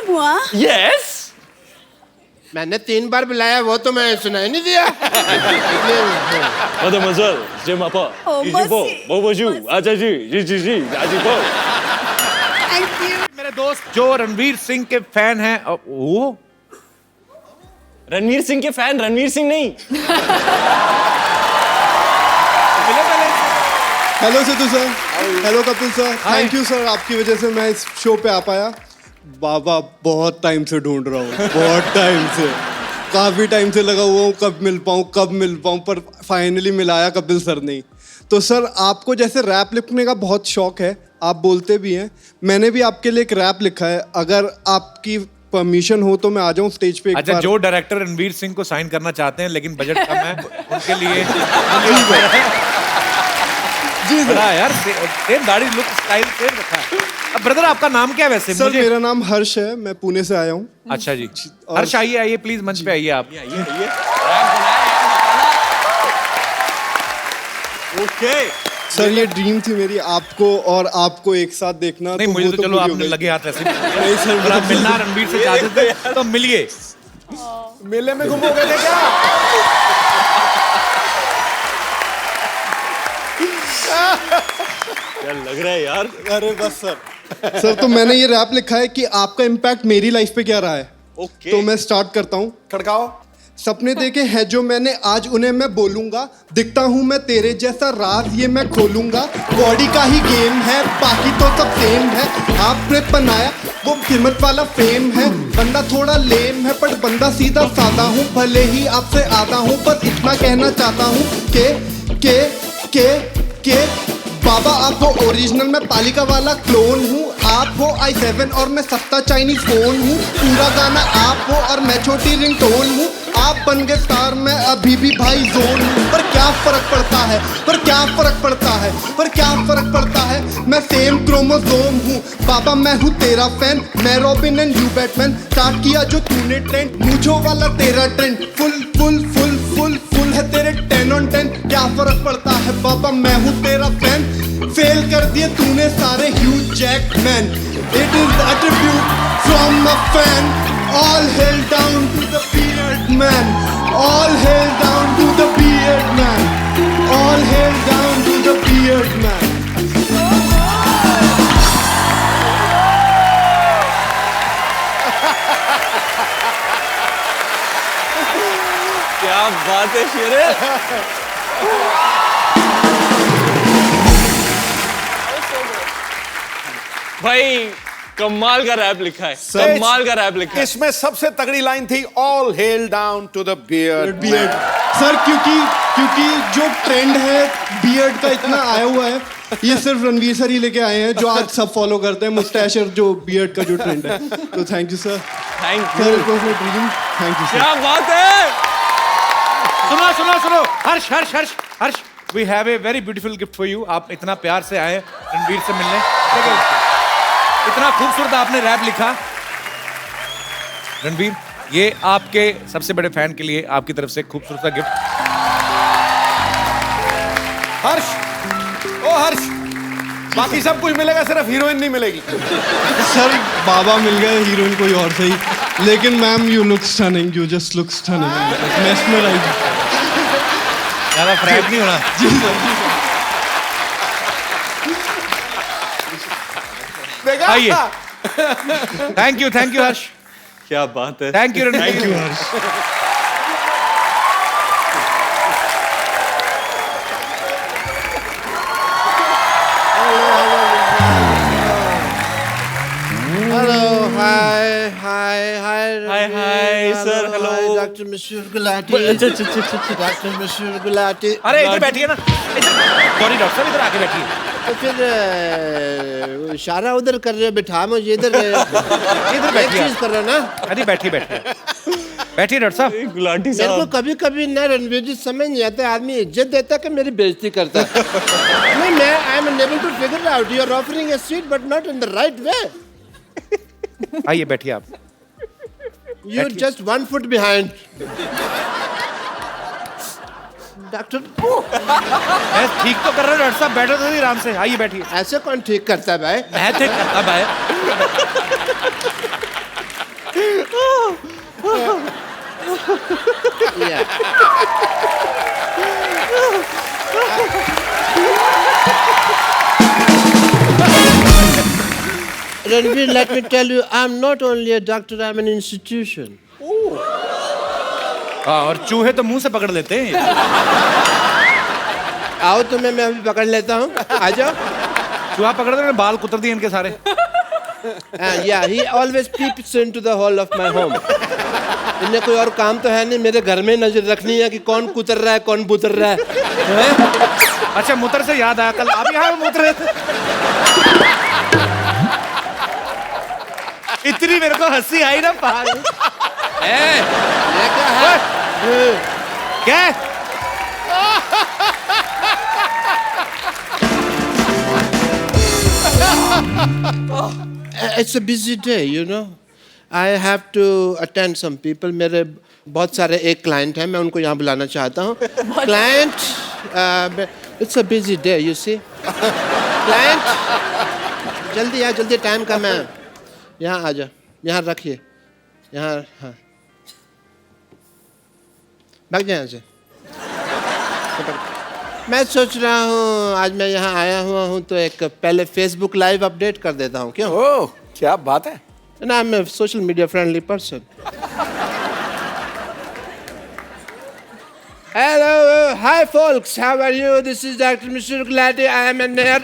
हुआ? यस मैंने 3 बार बुलाया, वो तो मैं सुनाई नहीं दिया। Mademoiselle, je m'appelle. Oh, merci. Bonjour, आजाजी, जी, आजी बो। Thank you. मेरे दोस्त जो रणवीर सिंह के फैन हैं, वो रणवीर सिंह के फैन, रणवीर सिंह नहीं। Hello Sidhu sir, hello Kapil sir, thank you sir, आपकी वजह से मैं इस शो पे आ पाया। बाबा बहुत टाइम से ढूंढ रहा हूँ, बहुत टाइम से, काफ़ी टाइम से लगा हुआ हूँ कब मिल पाऊँ, पर फाइनली मिलाया कपिल सर ने। तो सर आपको जैसे रैप लिखने का बहुत शौक है, आप बोलते भी हैं, मैंने भी आपके लिए एक रैप लिखा है, अगर आपकी परमिशन हो तो मैं आ जाऊँ स्टेज पे एक अच्छा बार। जो डायरेक्टर रणवीर सिंह को साइन करना चाहते हैं लेकिन बजट कम है उनके लिए जी सर। बड़ा यार सेम दाढ़ी लुक स्टाइल सेम रखा है। अब ब्रदर आपका नाम क्या है वैसे? सर मेरा नाम हर्ष है, मैं पुणे से आया हूँ। अच्छा जी, हर्ष आइए प्लीज मंच पे आइए आप। ओके सर ये ड्रीम थी मेरी, आपको एक साथ देखना। नहीं मुझे तो चलो पूरी हो आपने गई। लगे हाथ ऐसे नहीं सर, अगर आप मिलना रणवीर से चाहते थे तो मिलिए। मेले में घूमोगे थे क्या? क्या लग रहा है यार? अरे बस सर। सर तो मैंने ये रैप लिखा है कि आपका इम्पैक्ट मेरी लाइफ पे क्या रहा है। ओके तो मैं स्टार्ट करता हूँ। खड़काओ। सपने देखे हैं जो मैंने, आज उन्हें मैं बोलूंगा, दिखता हूँ मैं तेरे जैसा, राज ये मैं खोलूंगा। बॉडी का ही गेम है, बाकी तो सब सेम है, आपने बनाया वो कीमत वाला फेम है। बंदा थोड़ा लेम है पर बंदा सीधा साधा हूँ, भले ही आपसे आधा हूँ, पर इतना कहना चाहता हूँ के बाबा आप हो ओरिजिनल, मैं पालिका वाला क्लोन हूँ। आप हो i7 और मैं सस्ता चाइनीज फोन हूँ। पूरा गाना आप हो और मैं छोटी रिंगटोन हूँ। आप बन गए स्टार, मैं अभी भी भाई जोन हूँ। पर क्या फर्क पड़ता है, फर्क पड़ता है, मैं सेम क्रोमोसोम हूँ। बाबा मैं हूँ तेरा फैन, मैं robin and you Batman. Start किया जो तूने ट्रेंड, मूंछों वाला तेरा ट्रेंड, फुल है तेरे 10 on 10। क्या फर्क पड़ता है बाबा, मैं हूँ तेरा फैन। फेल कर दिए तूने सारे Hugh Jackman. It is a tribute from a fan. All hail down to the beard man. All hail down to the beard man. All hail down to the beard man. क्या बात है शेरे। भाई कमाल का रैप लिखा है, कमाल का रैप लिखा है। इसमें सबसे तगड़ी लाइन थी all hail down to the beard. Beard sir, क्योंकि जो ट्रेंड है बियर्ड का इतना आया हुआ है, ये सिर्फ रणवीर सर ही लेके आए हैं, जो आज सब फॉलो करते हैं मुस्टैच और जो बियर्ड का जो ट्रेंड है। तो thank you sir. Thank sir you. It was my dream. Thank you sir. क्या बात है। सुनो Harsh we have a very beautiful gift for you. आप इतना प्यार से आए रणवीर से मिलने, इतना खूबसूरत आपने रैप लिखा। रणवीर ये आपके सबसे बड़े फैन के लिए आपकी तरफ से खूबसूरत सा गिफ्ट। हर्ष, बाकी सब कुछ मिलेगा, सिर्फ हीरोइन नहीं मिलेगी। सर बाबा मिल गए, हीरोइन कोई और सही, लेकिन ma'am you look stunning, you just look stunning, mesmerising. ज्यादा फ्रैग नहीं होना। जी सर। आइए। थैंक यू हर्ष। क्या बात है। Thank you Ranveer. Thank you Harsh. Hi sir, hello. Doctor मशहूर गुलाटी। डॉक्टर मशहूर गुलाटी। अरे इधर बैठिए ना, सॉरी डॉक्टर साहब इधर आके बैठिए। तो फिर इशारा उधर कर रहे हो, बिठा मुझे इधर बैठिए चीज कर रहे हो ना। अरे बैठिए डॉक्टर साहब। गुलाटी मेरे को साहब कभी कभी ना रणवीर जी समझ नहीं आता, आदमी इज्जत देता है कि मेरी बेइज्जती करता है। नहीं, मैं I am unable to figure out you are offering a seat but not in the right way. आइए बैठिए आप। You are just 1 foot behind. Doctor मैं ठीक तो कर रहा हूँ डॉक्टर साहब, बैठो तो नहीं आराम से। आइए बैठिए। ऐसे कौन ठीक करता है भाई? मैं ठीक करता भाई। Ranveer, let me tell you, I'm not only a doctor, I'm an institution. हाँ, और चूहे तो मुंह से पकड़ लेते हैं। आओ तुम्हें मैं अभी पकड़ लेता हूँ, आ जाओ। चूहा पकड़ दे, बाल कुतर दिए इनके सारे। Yeah, he always peeps into the hall of my home. इन्हें कोई और काम तो है नहीं, मेरे घर में नजर रखनी है कि कौन कुतर रहा है, कौन बुतर रहा है। अच्छा, मुतर से याद आया, कल आप यहाँ मुतर रहे थे। इतनी मेरे को हंसी आई ना पहाड़। ये क्या है? क्या? It's a busy day, you know. I have to attend some people. मेरे बहुत सारे एक client हैं, मैं उनको यहाँ बुलाना चाहता हूँ। Client, it's a busy day, you see. Client, जल्दी आ, जल्दी टाइम कम है। यहाँ आ जा, यहाँ रखिए, यहाँ हाँ। भाग जाए यहाँ से। मैं सोच रहा हूँ आज मैं यहाँ आया हुआ हूँ तो एक पहले Facebook लाइव अपडेट कर देता हूँ, क्यों? ओह, क्या बात है? And I'm a social media friendly person. Hello, hi folks, how are you? This is Dr. Mr. Gulati. I am near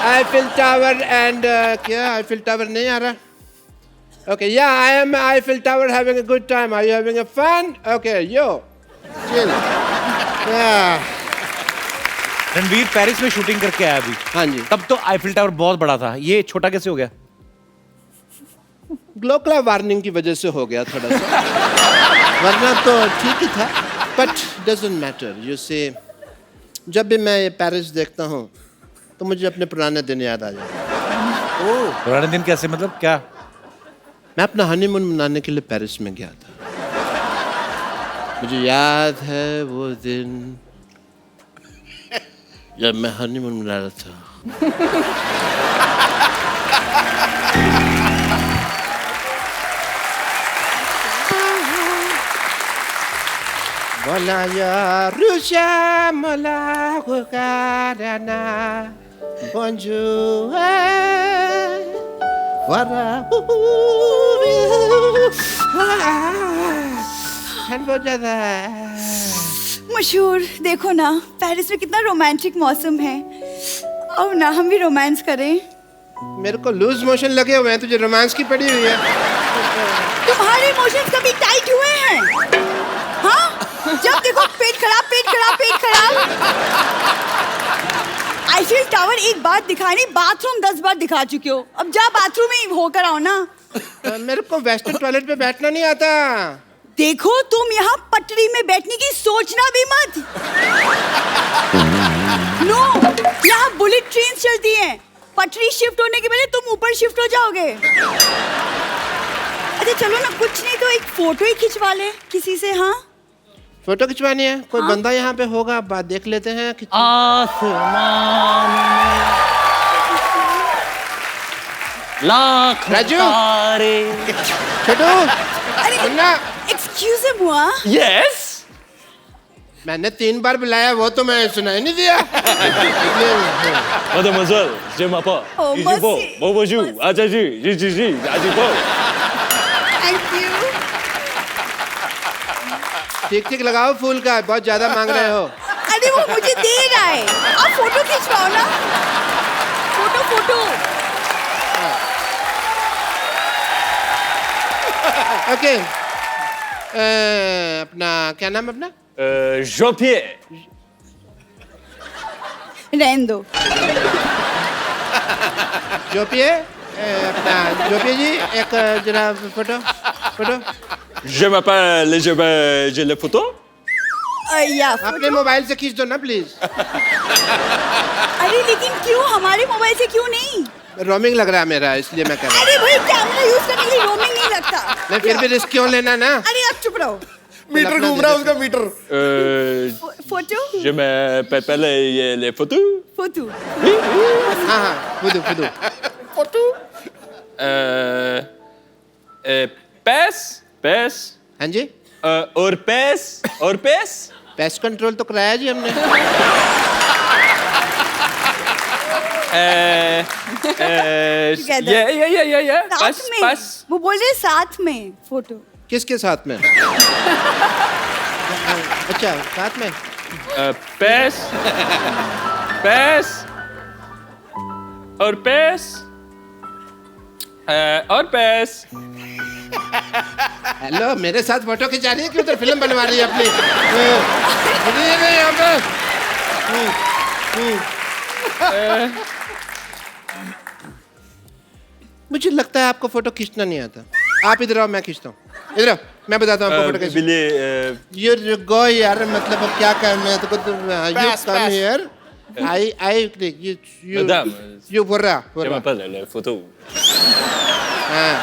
Eiffel Tower and क्या Eiffel Tower नहीं आ रहा? Okay, yeah, I am Eiffel Tower having a good time. Are you having a fun? Okay, yo, chill. Yeah. Ranveer Paris में shooting करके आया अभी। हाँ जी। तब तो आईफिल टावर बहुत बड़ा था, ये छोटा कैसे हो गया? ग्लोकला वार्निंग की वजह से हो गया थोड़ा सा, वरना तो ठीक ही था। बट डजंट मैटर, यू से जब भी मैं ये पेरिस देखता हूँ तो मुझे अपने पुराने दिन याद आ जाते हैं। ओह, पुराने दिन कैसे, मतलब क्या? मैं अपना हनीमून मनाने के लिए पेरिस में गया था। मुझे याद है वो दिन जब मैं हनीमून मना रहा था। Mola ya Rusha mola kukarana bonjour wara मशहूर, देखो ना पेरिस में कितना रोमांटिक मौसम है। आओ ना हम भी रोमांस करें। मेरे को लूज मोशन लगे हुए हैं, तुझे रोमांस की पड़ी हुई है। तुम्हारे इमोशंस कभी टाइट हुए हैं? हाँ, जब देखो पेट खराब, पेट खराब, पेट खराब। आईफिल टावर एक बार दिखाई नहीं, बाथरूम 10 बार दिखा चुके हो। अब जा बाथरूम में होकर आओ ना। मेरे को वेस्टर्न टॉयलेट पे बैठना नहीं आता। देखो तुम यहाँ पटरी में बैठने की सोचना भी मत। नो, यहाँ बुलेट ट्रेन चलती हैं। पटरी शिफ्ट होने के पहले तुम ऊपर शिफ्ट हो जाओगे। अच्छा चलो ना, कुछ नहीं तो एक फोटो ही खिंचवा ले किसी से। हाँ, फोटो खिंचवानी है? कोई बंदा यहाँ पे होगा, बात देख लेते हैं। आसमान में लाख राजू! तारे। छोटू, अरे सुनना, एक्सक्यूज मी बुआ। Yes. मैंने 3 बार बुलाया, वो तो मैं सुनाई नहीं दिया। Mademoiselle, je m'appelle. Oh, Ici merci. bon, bonjour, ajaji, ji, aji bon. Thank you. ठीक ठीक लगाओ फूल का, बहुत ज्यादा मांग रहे हो। अरे वो मुझे दे रहा है, आप फोटो खिंचवाओ ना। Photo photo. ओके, अपना क्या नाम है अपना? Jean-Pierre. रहने दो। जोपिए, अपना जोपिए जी, एक जरा photo photo. Je m'appelle, j'ai les photos. या अपने मोबाइल से खींच दो ना प्लीज। अरे लेकिन क्यों, हमारे मोबाइल से क्यों नहीं? रोमिंग लग रहा है मेरा, इसलिए मैं कर रहा हूँ। अरे भाई कैमरा यूज करने के लिए रोमिंग नहीं लगता। मैं फिर भी रिस्क क्यों लेना ना? अरे आप चुप रहो। मीटर घूम रहा है उसका meter. Photo Je m'appelle les photos. Photo. हाँ हाँ, फुदू फुदू। Pes. हाँ जी, और pes. पेस्ट कंट्रोल तो कराया जी हमने। Together. Yeah. साथ Pass, में pass. वो बोल रहे साथ में फोटो किसके साथ में? अच्छा, साथ में? Pass. Pass. और pass. और pass. हेलो, मेरे साथ फोटो खिंचा रही है कि उधर फिल्म बनवा रही है अपनी? यहाँ पे। मुझे लगता है आपको फोटो खींचना नहीं आता। आप इधर आओ, मैं खींचता हूँ। इधर आओ, मैं बताता हूँ आपको फोटो कैसे। You go यार, मतलब अब क्या करना है? तो you come here. you Madame. you vorrà. Je m'appelle le photo. हाँ,